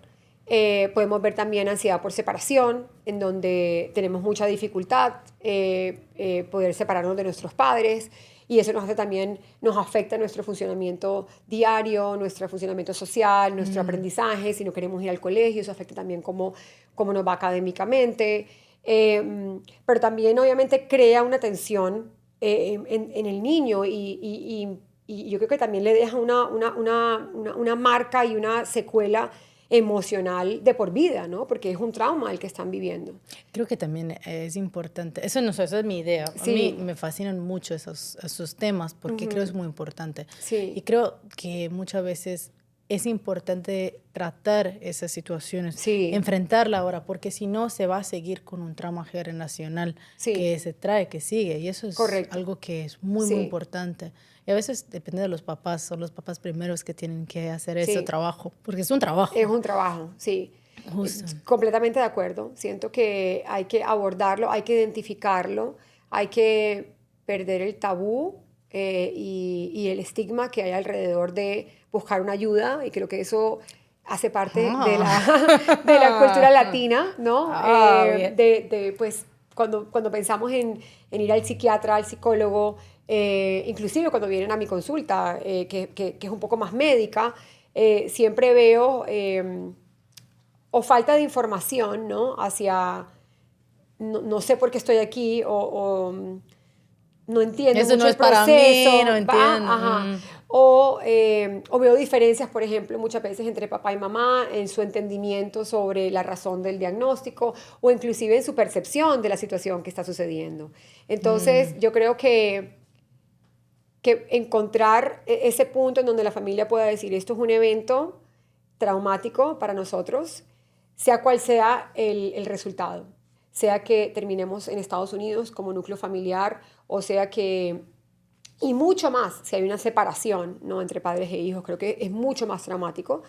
Podemos ver también ansiedad por separación, en donde tenemos mucha dificultad poder separarnos de nuestros padres, y eso nos afecta nuestro funcionamiento diario, nuestro funcionamiento social, nuestro aprendizaje. Si no queremos ir al colegio, eso afecta también cómo nos va académicamente. Pero también obviamente crea una tensión en el niño, y yo creo que también le deja una marca y una secuela emocional de por vida, ¿no? Porque es un trauma el que están viviendo. Creo que también es importante, eso no sé, esa es mi idea. Sí. A mí me fascinan mucho esos temas porque creo que es muy importante. Sí. Y creo que muchas veces es importante tratar esas situaciones, Sí. enfrentarla ahora, porque si no se va a seguir con un trauma generacional Sí. que se trae, que sigue, y eso es Correcto. algo que es muy, Sí. muy importante. Y a veces depende de los papás, son los papás primeros que tienen que hacer ese Sí. trabajo, porque es un trabajo. Es un trabajo, sí. Justo. Completamente de acuerdo. Siento que hay que abordarlo, hay que identificarlo, hay que perder el tabú y el estigma que hay alrededor de buscar una ayuda, y creo que eso hace parte de la cultura latina, ¿no? Bien. Pues, cuando pensamos en ir al psiquiatra, al psicólogo, inclusive cuando vienen a mi consulta, que es un poco más médica, siempre veo o falta de información, ¿no? Hacia, no sé por qué estoy aquí, o no entiendo Eso mucho no el es para mí, proceso. no entiendo. Ajá. O veo diferencias, por ejemplo, muchas veces entre papá y mamá en su entendimiento sobre la razón del diagnóstico, o inclusive en su percepción de la situación que está sucediendo. Entonces, yo creo que encontrar ese punto en donde la familia pueda decir: esto es un evento traumático para nosotros, sea cual sea el resultado, sea que terminemos en Estados Unidos como núcleo familiar, o sea que, y mucho más, si hay una separación, ¿no?, entre padres e hijos, creo que es mucho más traumático.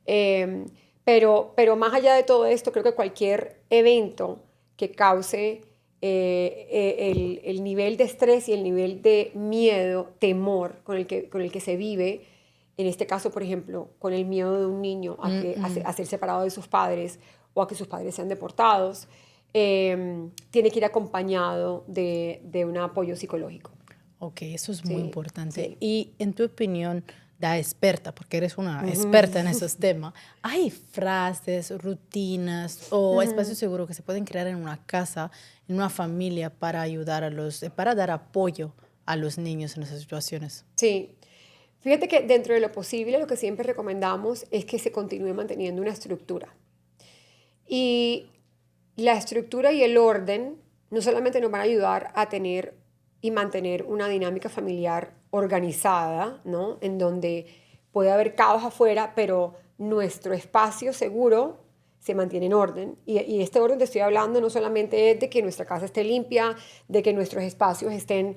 Pero más allá de todo esto, creo que cualquier evento que cause el nivel de estrés y el nivel de miedo, temor con el que se vive, en este caso, por ejemplo, con el miedo de un niño a ser separado de sus padres, o a que sus padres sean deportados, tiene que ir acompañado de un apoyo psicológico. Ok, eso es muy importante. Sí. Y en tu opinión, da experta, porque eres una experta en esos temas, ¿hay frases, rutinas o espacios seguros que se pueden crear en una casa, en una familia, para ayudar para dar apoyo a los niños en esas situaciones? Sí. Fíjate que dentro de lo posible, lo que siempre recomendamos es que se continúe manteniendo una estructura. Y la estructura y el orden no solamente nos van a ayudar a tener y mantener una dinámica familiar organizada, ¿no?, en donde puede haber caos afuera, pero nuestro espacio seguro se mantiene en orden. Y este orden te estoy hablando no solamente es de que nuestra casa esté limpia, de que nuestros espacios estén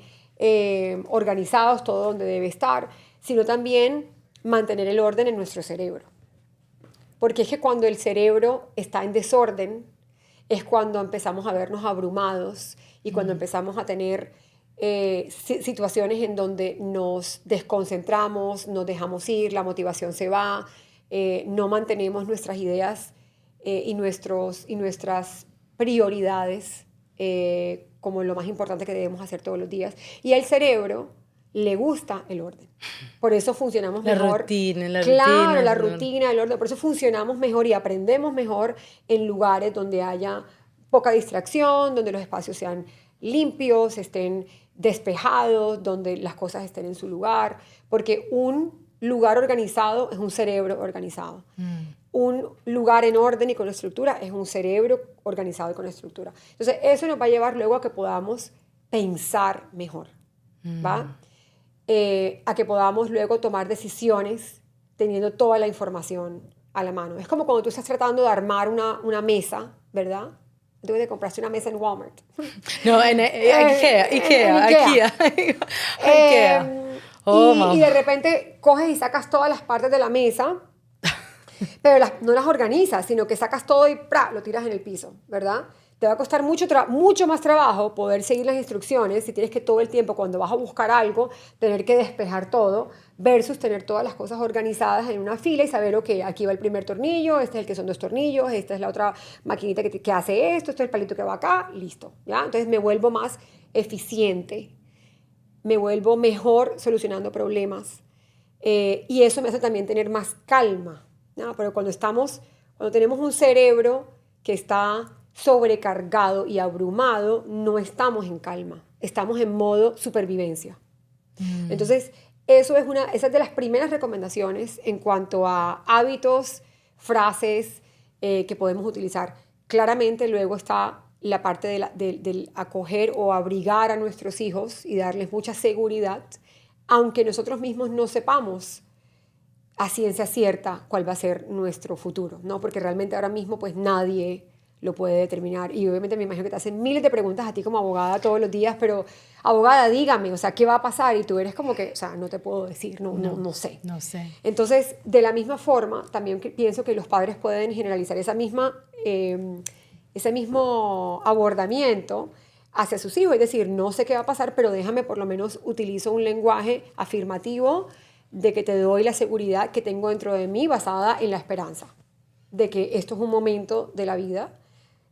organizados, todo donde debe estar, sino también mantener el orden en nuestro cerebro. Porque es que cuando el cerebro está en desorden, es cuando empezamos a vernos abrumados, y cuando empezamos a tener situaciones en donde nos desconcentramos, nos dejamos ir, la motivación se va, no mantenemos nuestras ideas y nuestras prioridades como lo más importante que debemos hacer todos los días. Y al cerebro le gusta el orden. Por eso funcionamos mejor. La rutina, el orden. Por eso funcionamos mejor y aprendemos mejor en lugares donde haya poca distracción, donde los espacios sean limpios, estén despejados, donde las cosas estén en su lugar. Porque un lugar organizado es un cerebro organizado. Un lugar en orden y con estructura es un cerebro organizado y con estructura. Entonces, eso nos va a llevar luego a que podamos pensar mejor, ¿va? A que podamos luego tomar decisiones teniendo toda la información a la mano. Es como cuando tú estás tratando de armar una mesa, ¿verdad? Tú te compraste una mesa en Walmart. No, en IKEA. Y de repente coges y sacas todas las partes de la mesa, pero no las organizas, sino que sacas todo y ¡pra!, lo tiras en el piso, ¿verdad? Te va a costar mucho más trabajo poder seguir las instrucciones si tienes que todo el tiempo, cuando vas a buscar algo, tener que despejar todo, versus tener todas las cosas organizadas en una fila y saber, ok, aquí va el primer tornillo, este es el que son 2 tornillos, esta es la otra maquinita que hace esto, este es el palito que va acá, listo, ¿ya? Entonces me vuelvo más eficiente, me vuelvo mejor solucionando problemas, y eso me hace también tener más calma, ¿no? Pero cuando tenemos un cerebro que está sobrecargado y abrumado, no estamos en calma, estamos en modo supervivencia. Entonces, esa es de las primeras recomendaciones en cuanto a hábitos, frases que podemos utilizar. Claramente luego está la parte del acoger o abrigar a nuestros hijos y darles mucha seguridad, aunque nosotros mismos no sepamos a ciencia cierta cuál va a ser nuestro futuro, ¿no? Porque realmente ahora mismo pues nadie lo puede determinar. Y obviamente me imagino que te hacen miles de preguntas a ti como abogada todos los días, pero abogada, dígame, o sea, ¿qué va a pasar? Y tú eres como que, o sea, no te puedo decir, no sé. No sé. Entonces, de la misma forma, también pienso que los padres pueden generalizar ese mismo abordamiento hacia sus hijos. Es decir, no sé qué va a pasar, pero déjame, por lo menos utilizo un lenguaje afirmativo de que te doy la seguridad que tengo dentro de mí basada en la esperanza, de que esto es un momento de la vida.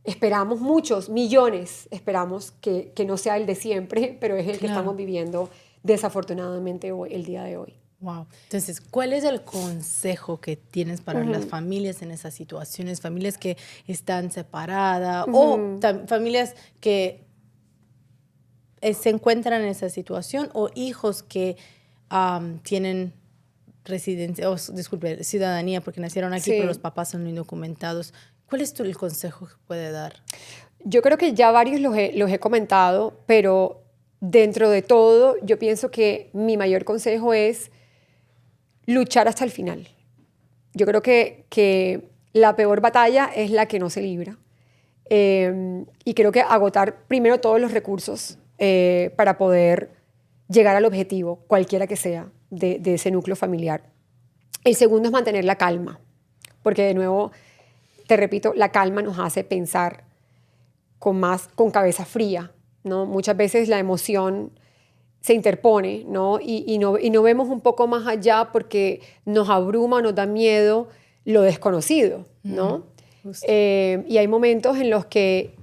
Esperamos muchos, millones, esperamos que no sea el de siempre, pero es el que estamos viviendo desafortunadamente hoy, el día de hoy. Wow. Entonces, ¿cuál es el consejo que tienes para las familias en esas situaciones? Familias que están separadas o familias que se encuentran en esa situación, o hijos que tienen residencia, ciudadanía porque nacieron aquí, pero los papás son indocumentados. ¿Cuál es el consejo que puede dar? Yo creo que ya varios los he comentado, pero dentro de todo yo pienso que mi mayor consejo es luchar hasta el final. Yo creo que la peor batalla es la que no se libra. Y creo que agotar primero todos los recursos para poder llegar al objetivo, cualquiera que sea, de ese núcleo familiar. El segundo es mantener la calma, porque de nuevo, te repito, la calma nos hace pensar con cabeza fría, ¿no? Muchas veces la emoción se interpone, ¿no? Y no vemos un poco más allá porque nos abruma, nos da miedo lo desconocido, ¿no? Y hay momentos en los que,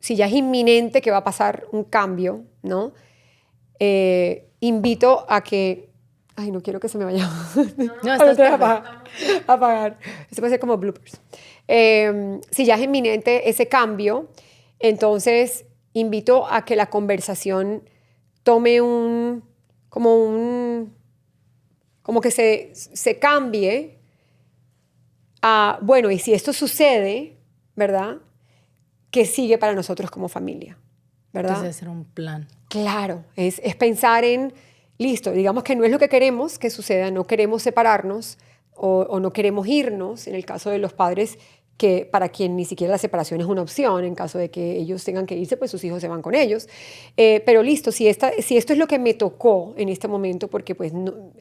si ya es inminente que va a pasar un cambio, ¿no? Invito a que... Ay, no quiero que se me vaya. No, estás apagar. Esto puede ser como bloopers. Si ya es inminente ese cambio, entonces invito a que la conversación tome como que se cambie a, bueno, y si esto sucede, ¿verdad? ¿Qué sigue para nosotros como familia? ¿Verdad? Entonces, hacer un plan. Claro, es pensar en, listo, digamos que no es lo que queremos que suceda, no queremos separarnos o no queremos irnos, en el caso de los padres, que para quien ni siquiera la separación es una opción, en caso de que ellos tengan que irse, pues sus hijos se van con ellos. Pero listo, si esto es lo que me tocó en este momento, porque pues no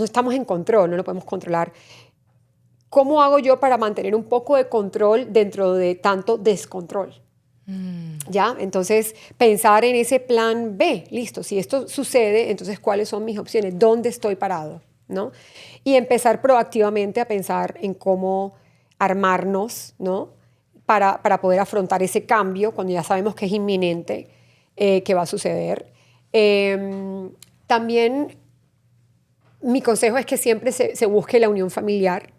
estamos en control, no lo podemos controlar, ¿cómo hago yo para mantener un poco de control dentro de tanto descontrol? ¿Ya? Entonces, pensar en ese plan B, listo, si esto sucede, entonces, ¿cuáles son mis opciones? ¿Dónde estoy parado? ¿No? Y empezar proactivamente a pensar en cómo armarnos, ¿no? Para poder afrontar ese cambio cuando ya sabemos que es inminente, que va a suceder. También mi consejo es que siempre se busque la unión familiar.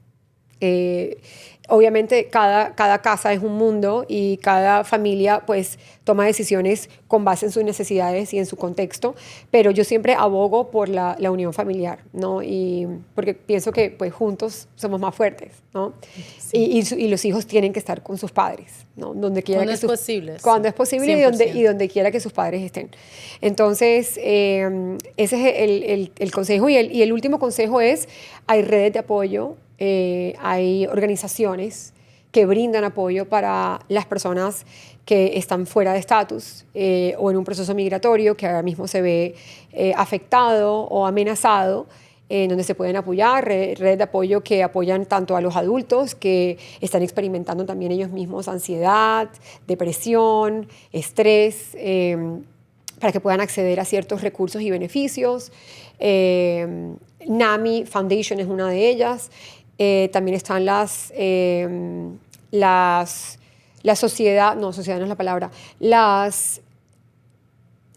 Obviamente cada casa es un mundo y cada familia pues toma decisiones con base en sus necesidades y en su contexto, pero yo siempre abogo por la unión familiar, ¿no? Y porque pienso que pues juntos somos más fuertes, ¿no? Sí. Y los hijos tienen que estar con sus padres, ¿no? Donde quiera cuando es posible. Cuando es posible y donde quiera que sus padres estén. Entonces, ese es el consejo. Y el último consejo es, hay redes de apoyo, hay organizaciones que brindan apoyo para las personas que están fuera de estatus o en un proceso migratorio que ahora mismo se ve afectado o amenazado, donde se pueden apoyar, redes de apoyo que apoyan tanto a los adultos que están experimentando también ellos mismos ansiedad, depresión, estrés, para que puedan acceder a ciertos recursos y beneficios. NAMI Foundation es una de ellas. También están la sociedad, no, sociedad no es la palabra,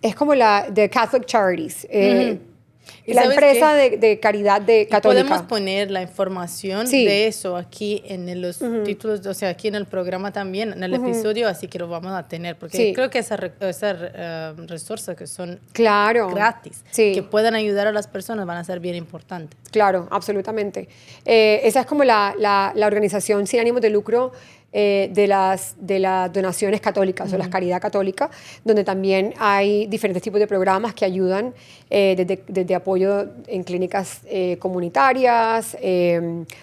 es como the Catholic Charities, la empresa de caridad católica. Podemos poner la información de eso aquí en los títulos, o sea, aquí en el programa también, en el episodio, así que lo vamos a tener, porque creo que esas resources que son gratis, que puedan ayudar a las personas, van a ser bien importantes. Claro, absolutamente. Esa es como la organización sin ánimo de lucro de las donaciones católicas o la caridad católica, donde también hay diferentes tipos de programas que ayudan desde apoyo en clínicas comunitarias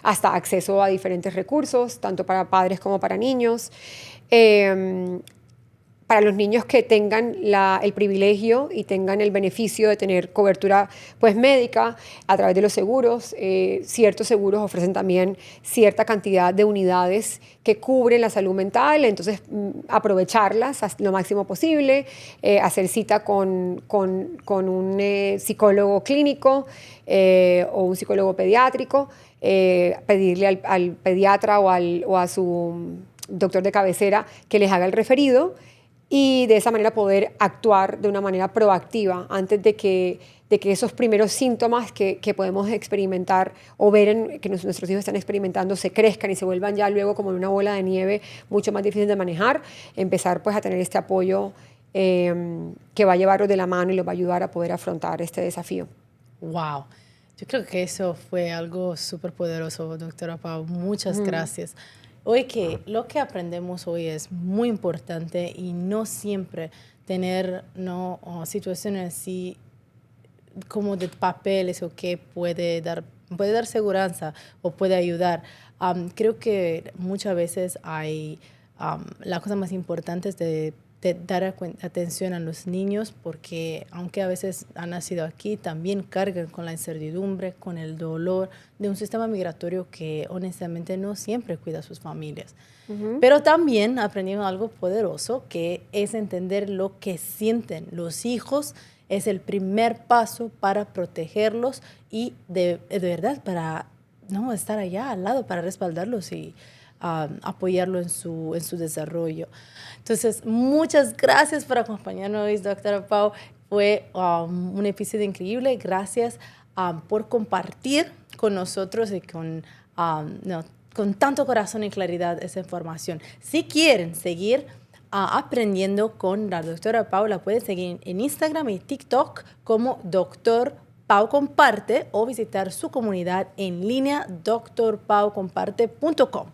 hasta acceso a diferentes recursos, tanto para padres como para niños. Para los niños que tengan el privilegio y tengan el beneficio de tener cobertura pues, médica a través de los seguros, ciertos seguros ofrecen también cierta cantidad de unidades que cubren la salud mental, entonces aprovecharlas lo máximo posible, hacer cita con un psicólogo clínico o un psicólogo pediátrico, pedirle al pediatra o a su doctor de cabecera que les haga el referido, y de esa manera poder actuar de una manera proactiva antes de que esos primeros síntomas que podemos experimentar o ver que nuestros hijos están experimentando se crezcan y se vuelvan ya luego como en una bola de nieve mucho más difícil de manejar, empezar pues a tener este apoyo que va a llevarlos de la mano y los va a ayudar a poder afrontar este desafío. Wow. Yo creo que eso fue algo súper poderoso, doctora Pau. Muchas gracias. Hoy lo que aprendemos hoy es muy importante y no siempre tener situaciones así como de papeles o que puede dar seguridad o puede ayudar. Creo que muchas veces la cosa más importante es de dar atención a los niños, porque aunque a veces han nacido aquí, también cargan con la incertidumbre, con el dolor de un sistema migratorio que honestamente no siempre cuida a sus familias. Pero también aprendimos algo poderoso, que es entender lo que sienten los hijos. Es el primer paso para protegerlos y de verdad para estar allá al lado, para respaldarlos y apoyarlo en su desarrollo. Entonces, muchas gracias por acompañarnos hoy, doctora Pau. Fue un episodio increíble. Gracias por compartir con nosotros y con tanto corazón y claridad esa información. Si quieren seguir aprendiendo con la doctora Pau, la pueden seguir en Instagram y TikTok como Dr. Pau Comparte o visitar su comunidad en línea drpaucomparte.com.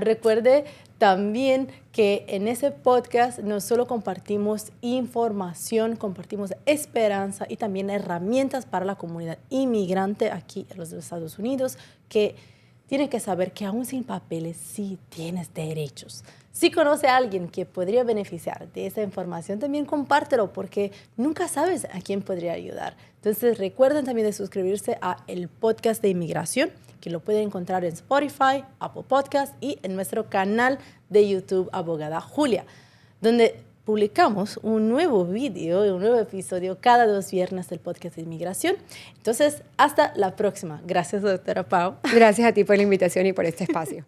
Recuerde también que en ese podcast no solo compartimos información, compartimos esperanza y también herramientas para la comunidad inmigrante aquí en los Estados Unidos, que tiene que saber que aún sin papeles sí tienes derechos. Si conoce a alguien que podría beneficiar de esa información, también compártelo, porque nunca sabes a quién podría ayudar. Entonces recuerden también de suscribirse a el podcast de inmigración, que lo pueden encontrar en Spotify, Apple Podcast y en nuestro canal de YouTube Abogada Julia, donde publicamos un nuevo video y un nuevo episodio cada 2 viernes del podcast de inmigración. Entonces, hasta la próxima. Gracias, doctora Pau. Gracias a ti por la invitación y por este espacio.